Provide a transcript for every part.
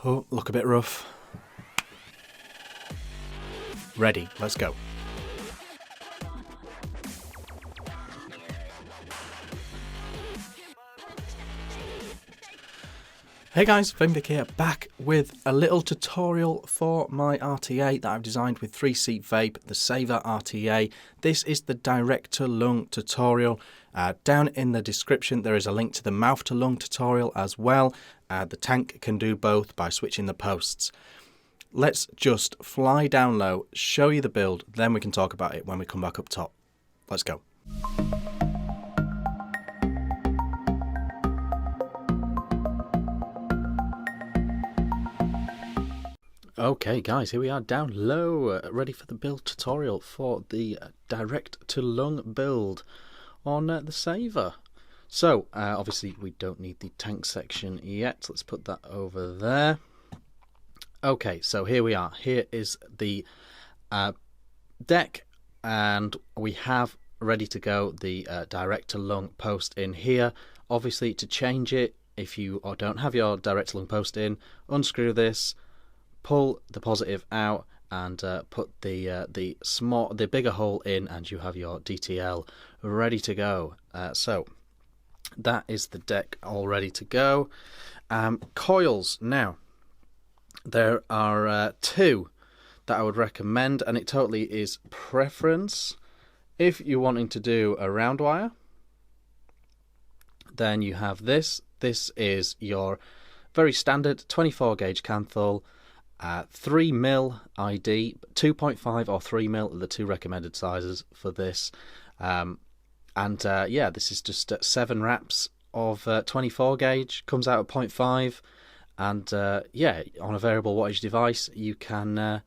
Oh, look a bit rough. Ready, let's go. Hey guys, Fav Wick here, back with a little tutorial for my RTA that I've designed with 3-seat vape, the Savour RTA. This is the direct to lung tutorial. Down in the description there is a link to the mouth to lung tutorial as well. The tank can do both by switching the posts. Let's just fly down low, show you the build, then we can talk about it when we come back up top. Let's go. Okay guys, here we are down low, ready for the build tutorial for the direct to lung build on the Savour. So obviously we don't need the tank section yet, let's put that over there. Okay, so here we are, here is the deck, and we have ready to go the direct to lung post in here. Obviously to change it, if you don't have your direct to lung post in, unscrew this, pull the positive out and put the bigger hole in, and you have your DTL ready to go. So that is the deck all ready to go. Coils, now there are two that I would recommend, and it totally is preference. If you're wanting to do a round wire, then you have this. This is your very standard 24 gauge canthal. 3mm ID, 2.5 or 3mm are the two recommended sizes for this. Yeah, this is just 7 wraps of 24 gauge, comes out at 0.5, and yeah, on a variable wattage device you can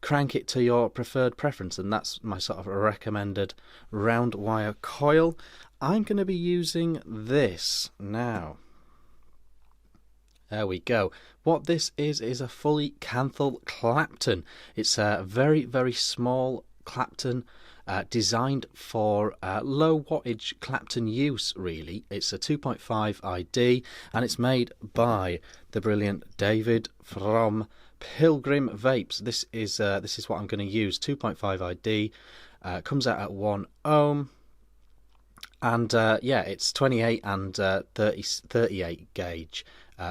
crank it to your preferred preference, and that's my sort of recommended round wire coil. I'm going to be using this now. There we go. What this is a fully canthal Clapton. It's a very, very small Clapton designed for low wattage Clapton use, really. It's a 2.5 ID, and it's made by the brilliant David from Pilgrim Vapes. This is what I'm going to use. 2.5 ID, comes out at 1 ohm. And yeah, it's 28 and 38 gauge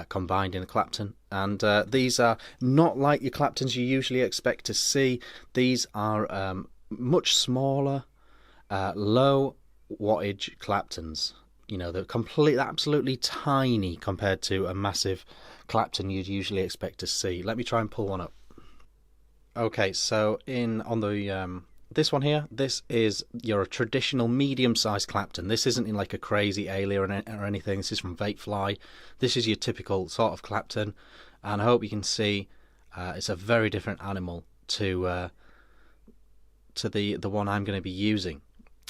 combined in a Clapton, and these are not like your Claptons you usually expect to see. These are much smaller, low wattage Claptons. You know, they're absolutely tiny compared to a massive Clapton you'd usually expect to see. Let me try and pull one up. Okay, so on the this one here, this is your traditional medium-sized Clapton. This isn't in like a crazy alien or anything. This is from Vapefly. This is your typical sort of Clapton, and I hope you can see it's a very different animal to the one I'm going to be using.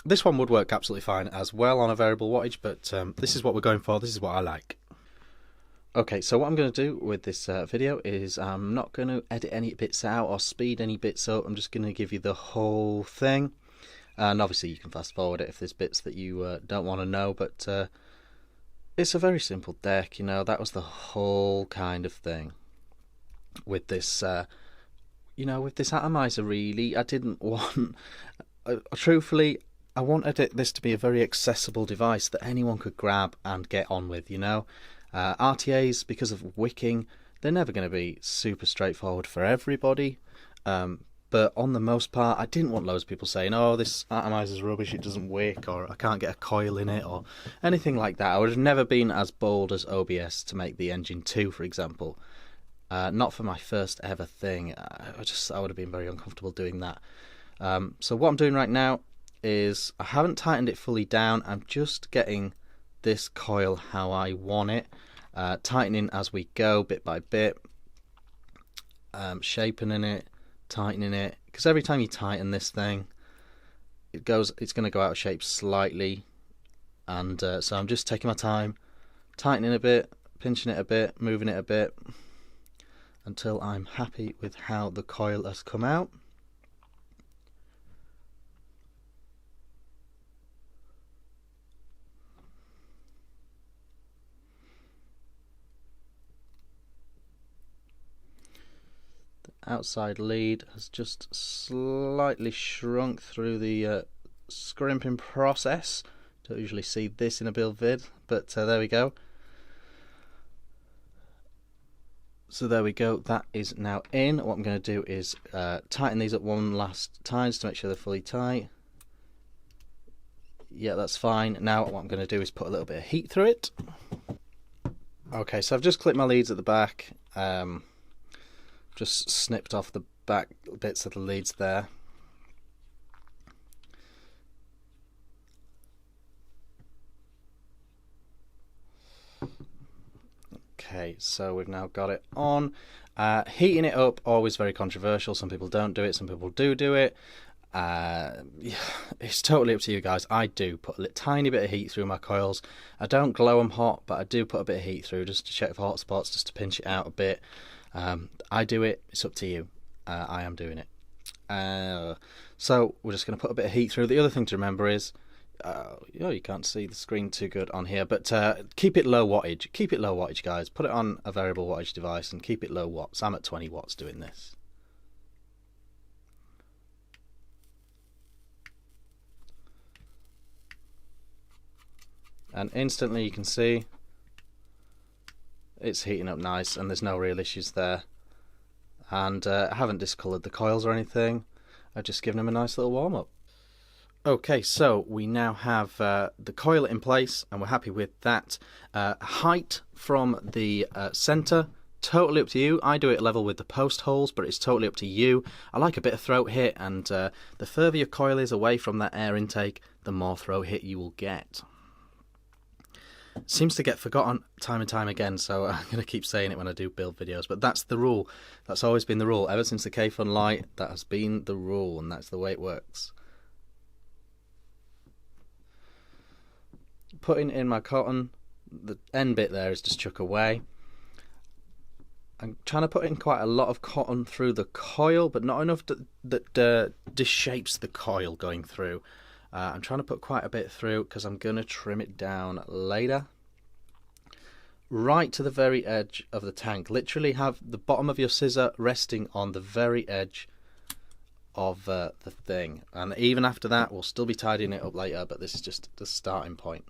This one would work absolutely fine as well on a variable wattage, but this is what we're going for. This is what I like. Okay, so what I'm going to do with this video is I'm not going to edit any bits out or speed any bits up. I'm just going to give you the whole thing, and obviously you can fast forward it if there's bits that you don't want to know, but it's a very simple deck. You know, that was the whole kind of thing with this you know, with this atomizer. Really, I didn't want truthfully, I wanted this to be a very accessible device that anyone could grab and get on with, you know. RTAs, because of wicking, they're never going to be super straightforward for everybody, but on the most part I didn't want loads of people saying, oh, this atomizer's rubbish, it doesn't wick, or I can't get a coil in it, or anything like that. I would have never been as bold as OBS to make the Engine 2, for example. Not for my first ever thing. I would have been very uncomfortable doing that. So what I'm doing right now is I haven't tightened it fully down. I'm just getting this coil how I want it, tightening as we go, bit by bit, shaping it, tightening it, because every time you tighten this thing, it's going to go out of shape slightly, and so I'm just taking my time, tightening a bit, pinching it a bit, moving it a bit, until I'm happy with how the coil has come out. outside lead has just slightly shrunk through the scrimping process. Don't usually see this in a build vid, but there we go. So there we go, that is now in. What I'm going to do is tighten these up one last time just to make sure they're fully tight. Yeah, that's fine. Now what I'm going to do is put a little bit of heat through it. Okay, so I've just clipped my leads at the back. Just snipped off the back bits of the leads there. Okay, so we've now got it on. Heating it up, always very controversial. Some people don't do it, some people do it. Yeah, it's totally up to you guys. I do put a tiny bit of heat through my coils. I don't glow them hot, but I do put a bit of heat through just to check for hot spots, just to pinch it out a bit. I do it, it's up to you. I am doing it. So we're just going to put a bit of heat through. The other thing to remember is, you can't see the screen too good on here, but keep it low wattage. Keep it low wattage, guys. Put it on a variable wattage device and keep it low watts. I'm at 20 watts doing this. And instantly you can see it's heating up nice and there's no real issues there. And I haven't discoloured the coils or anything. I've just given them a nice little warm up. Okay, so we now have the coil in place and we're happy with that. Height from the centre, totally up to you. I do it level with the post holes, but it's totally up to you. I like a bit of throat hit, and the further your coil is away from that air intake, the more throat hit you will get. Seems to get forgotten time and time again, so I'm going to keep saying it when I do build videos, but that's the rule. That's always been the rule. Ever since the K-Fun Light, that has been the rule, and that's the way it works. Putting in my cotton, the end bit there is just chuck away. I'm trying to put in quite a lot of cotton through the coil, but not enough that dishapes the coil going through. I'm trying to put quite a bit through because I'm going to trim it down later. Right to the very edge of the tank. Literally have the bottom of your scissor resting on the very edge of the thing. And even after that, we'll still be tidying it up later, but this is just the starting point.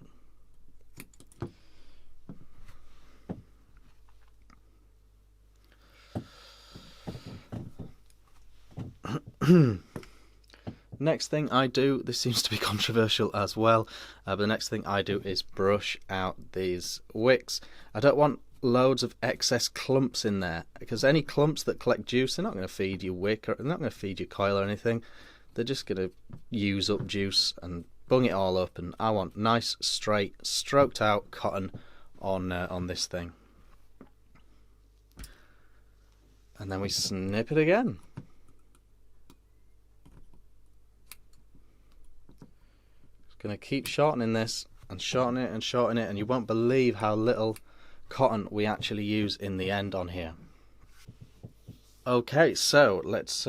Next thing I do, this seems to be controversial as well, but the next thing I do is brush out these wicks. I don't want loads of excess clumps in there, because any clumps that collect juice, they're not going to feed your wick, or they're not going to feed your coil or anything. They're just going to use up juice and bung it all up, and I want nice, straight, stroked out cotton on this thing. And then we snip it again. Going to keep shortening this and shorten it and shorten it, and you won't believe how little cotton we actually use in the end on here. Okay, so let's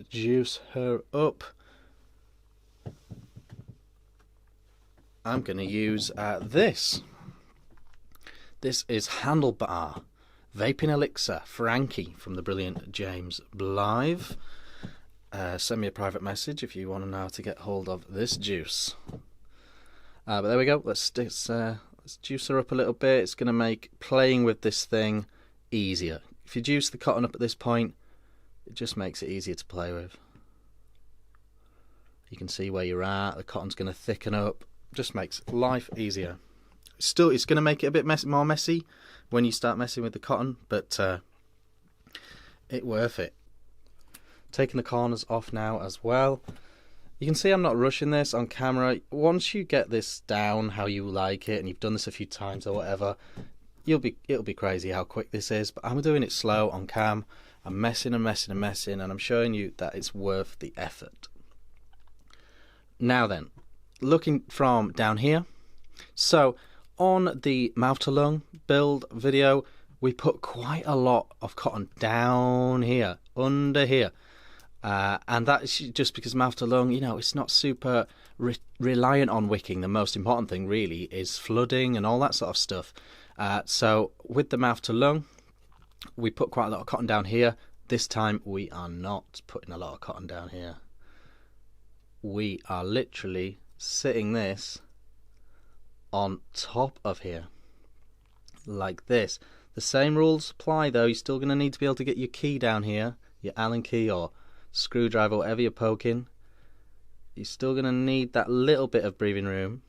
juice her up. I'm going to use this. This is Handlebar Vaping Elixir Frankie from the brilliant James Blythe. Send me a private message if you want to know how to get hold of this juice. But there we go. Let's juice her up a little bit. It's going to make playing with this thing easier. If you juice the cotton up at this point, it just makes it easier to play with. You can see where you're at. The cotton's going to thicken up. Just makes life easier. Still, it's going to make it a bit more messy when you start messing with the cotton, but it's worth it. Taking the corners off now as well. You can see I'm not rushing this on camera. Once you get this down how you like it, and you've done this a few times or whatever, it'll be crazy how quick this is. But I'm doing it slow on cam. I'm messing and messing and messing, and I'm showing you that it's worth the effort. Now then, looking from down here. So on the mouth to lung build video, we put quite a lot of cotton down here, under here. And that's just because mouth to lung, you know, it's not super reliant on wicking. The most important thing really is flooding and all that sort of stuff. So with the mouth to lung, we put quite a lot of cotton down here. This time we are not putting a lot of cotton down here. We are literally sitting this on top of here, like this. The same rules apply though. You're still going to need to be able to get your key down here, your Allen key or screwdriver, whatever you're poking. You're still going to need that little bit of breathing room.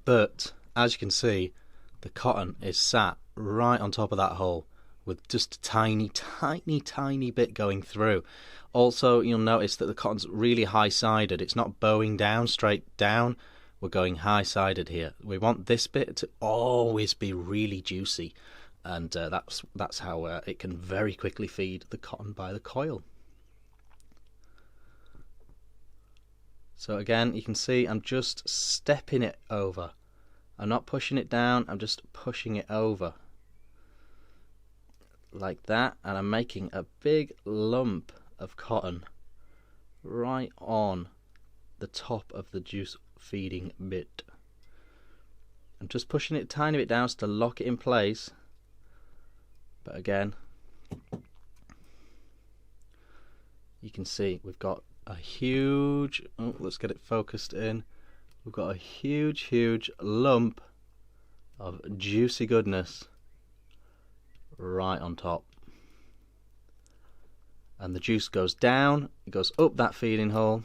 But as you can see, the cotton is sat right on top of that hole with just a tiny bit going through. Also, you'll notice that the cotton's really high-sided. It's not bowing down straight down. We're going high-sided here. We want this bit to always be really juicy, and that's how it can very quickly feed the cotton by the coil. So again, you can see I'm just stepping it over. I'm not pushing it down, I'm just pushing it over. Like that, and I'm making a big lump of cotton right on the top of the juice feeding bit. I'm just pushing it a tiny bit down to lock it in place, but again you can see we've got a huge, let's get it focused in, we've got a huge lump of juicy goodness right on top, and the juice goes down, it goes up that feeding hole,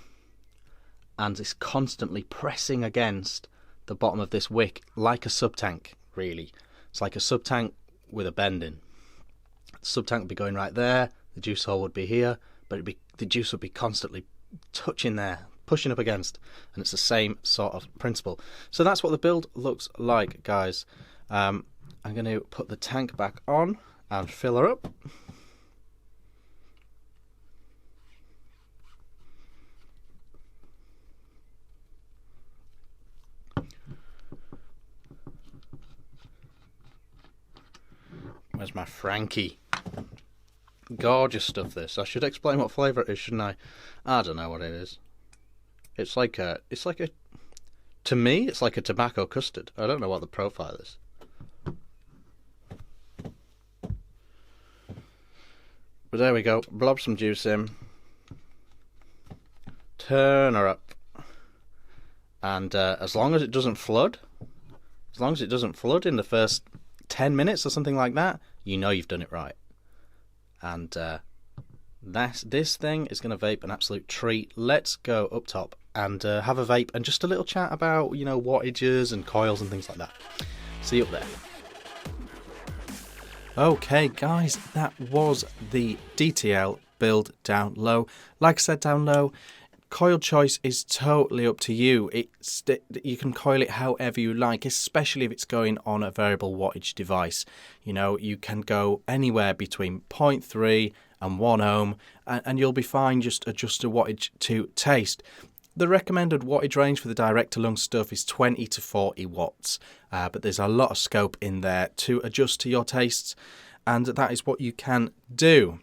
and it's constantly pressing against the bottom of this wick like a sub tank. Really, it's like a sub tank with a bending. The sub tank would be going right there, the juice hole would be here, but the juice would be constantly touching there, pushing up against, and it's the same sort of principle. So that's what the build looks like, guys. I'm going to put the tank back on and fill her up. Where's my Frankie? Gorgeous stuff, this. I should explain what flavour it is, shouldn't I? I don't know what it is. It's like a, to me, it's like a tobacco custard. I don't know what the profile is. But there we go, blob some juice in, turn her up, and as long as it doesn't flood, in the first 10 minutes or something like that, you know you've done it right. And this thing is going to vape an absolute treat. Let's go up top and have a vape and just a little chat about, you know, wattages and coils and things like that. See you up there. Okay guys, that was the DTL Build down low. Like I said, down low, coil choice is totally up to you. You can coil it however you like, especially if it's going on a variable wattage device. You know, you can go anywhere between 0.3 and 1 ohm, and you'll be fine. Just adjust the wattage to taste. The recommended wattage range for the direct to lung stuff is 20 to 40 watts, but there's a lot of scope in there to adjust to your tastes, and that is what you can do.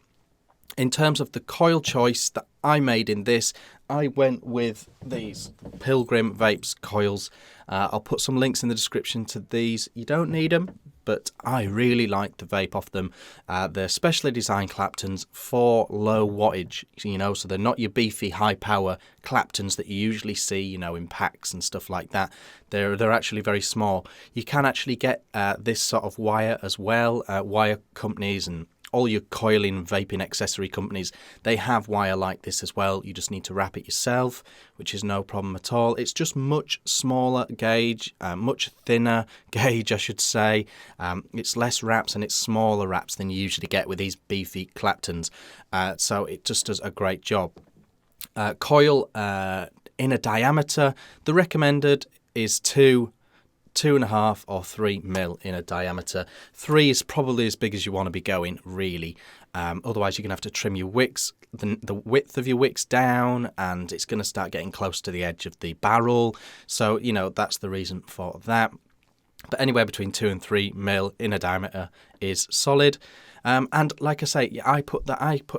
In terms of the coil choice that I made in this, I went with these Pilgrim Vapes coils. I'll put some links in the description to these. You don't need them, but I really like the vape off them. They're specially designed Claptons for low wattage, you know, so they're not your beefy high power Claptons that you usually see, you know, in packs and stuff like that. They're actually very small. You can actually get this sort of wire as well. Wire companies and all your coiling vaping accessory companies, they have wire like this as well. You just need to wrap it yourself, which is no problem at all. It's just much smaller gauge, much thinner gauge I should say. It's less wraps and it's smaller wraps than you usually get with these beefy Claptons, so it just does a great job. Coil inner diameter, the recommended is 2.5 or 3 mil in a diameter. 3 is probably as big as you want to be going, really. Otherwise, you're going to have to trim your wicks, the width of your wicks down, and it's going to start getting close to the edge of the barrel. So, you know, that's the reason for that. But anywhere between 2 and 3 mil in a diameter is solid. And like I say, I put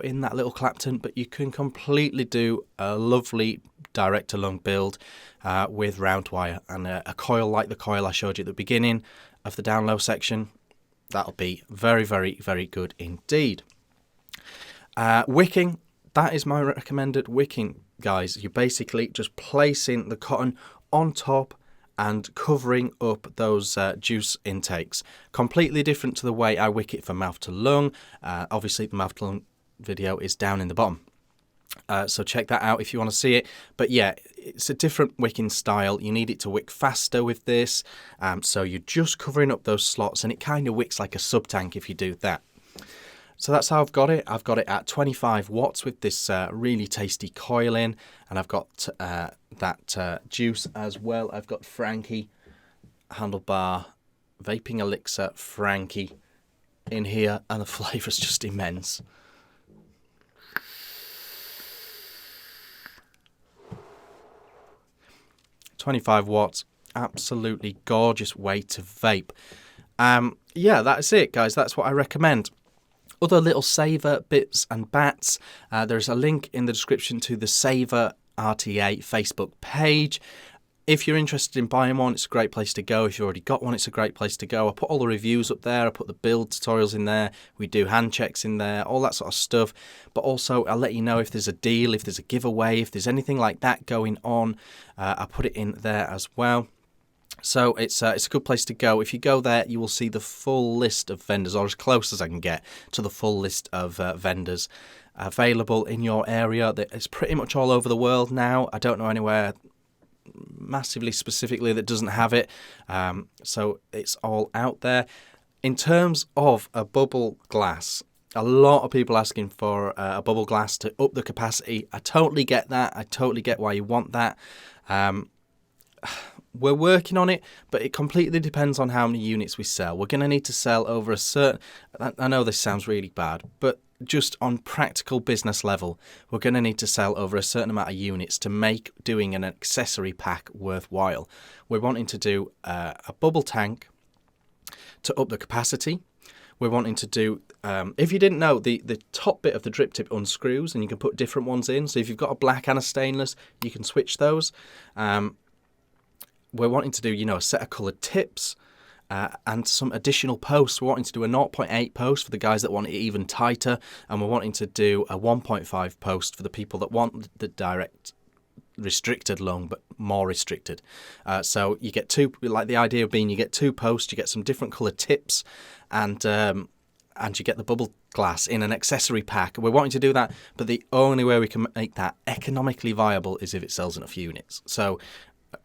in that little Clapton, but you can completely do a lovely direct to lung build with round wire and a coil like the coil I showed you at the beginning of the down low section. That'll be very, very, very good indeed. Wicking, that is my recommended wicking, guys. You're basically just placing the cotton on top and covering up those juice intakes. Completely different to the way I wick it for mouth to lung. Obviously, the mouth to lung video is down in the bottom. So check that out if you want to see it. But yeah, it's a different wicking style. You need it to wick faster with this. So you're just covering up those slots, and it kind of wicks like a sub tank if you do that. So that's how I've got it. I've got it at 25 watts with this really tasty coil in, and I've got that juice as well. I've got Frankie Handlebar Vaping Elixir Frankie in here, and the flavour is just immense. .25 watts, absolutely gorgeous way to vape. Yeah, that's it, guys. That's what I recommend. Other little Savour bits and bats. There's a link in the description to the Savour RTA Facebook page. If you're interested in buying one, it's a great place to go. If you've already got one, it's a great place to go. I put all the reviews up there. I put the build tutorials in there. We do hand checks in there, all that sort of stuff. But also, I'll let you know if there's a deal, if there's a giveaway, if there's anything like that going on. I put it in there as well. So it's a good place to go. If you go there, you will see the full list of vendors, or as close as I can get to the full list of vendors available in your area. It's pretty much all over the world now. I don't know anywhere massively specifically that doesn't have it. So it's all out there. In terms of a bubble glass, a lot of people asking for a bubble glass to up the capacity. I totally get that. I totally get why you want that. We're working on it, but it completely depends on how many units we sell. We're going to need to sell over a certain... I know this sounds really bad, but just on practical business level, we're going to need to sell over a certain amount of units to make doing an accessory pack worthwhile. We're wanting to do a bubble tank to up the capacity. We're wanting to do, if you didn't know, the top bit of the drip tip unscrews and you can put different ones in. So if you've got a black and a stainless, you can switch those. We're wanting to do, you know, a set of coloured tips and some additional posts. We're wanting to do a 0.8 post for the guys that want it even tighter, and we're wanting to do a 1.5 post for the people that want the direct restricted lung, but more restricted. So you get two, like the idea being you get two posts, you get some different coloured tips, and you get the bubble glass in an accessory pack. We're wanting to do that, but the only way we can make that economically viable is if it sells enough units. So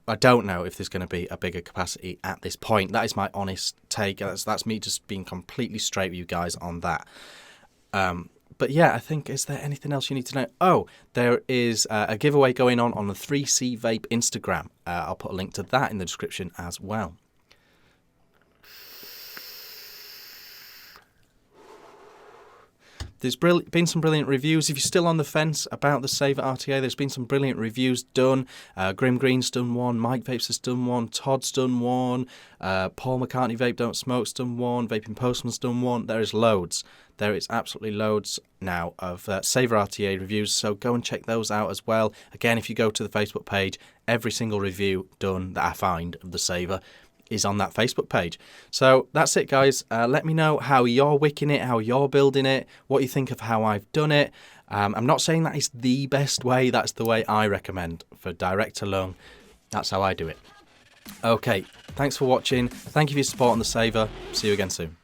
I don't know if there's going to be a bigger capacity at this point. That is my honest take. That's me just being completely straight with you guys on that. But yeah, I think, is there anything else you need to know? Oh, there is a giveaway going on the 3C Vape Instagram. I'll put a link to that in the description as well. There's been some brilliant reviews. If you're still on the fence about the Savour RTA, there's been some brilliant reviews done. Grim Green's done one, Mike Vapes has done one, Todd's done one, Paul McCartney Vape Don't Smoke's done one, Vaping Postman's done one. There is loads. There is absolutely loads now of Savour RTA reviews, so go and check those out as well. Again, if you go to the Facebook page, every single review done that I find of the Savour is on that Facebook page. So that's it, guys. Let me know how you're wicking it, how you're building it, what you think of how I've done it. I'm not saying that is the best way. That's the way I recommend for direct to lung. That's how I do it. Okay, thanks for watching. Thank you for your support on the Savour. See you again soon.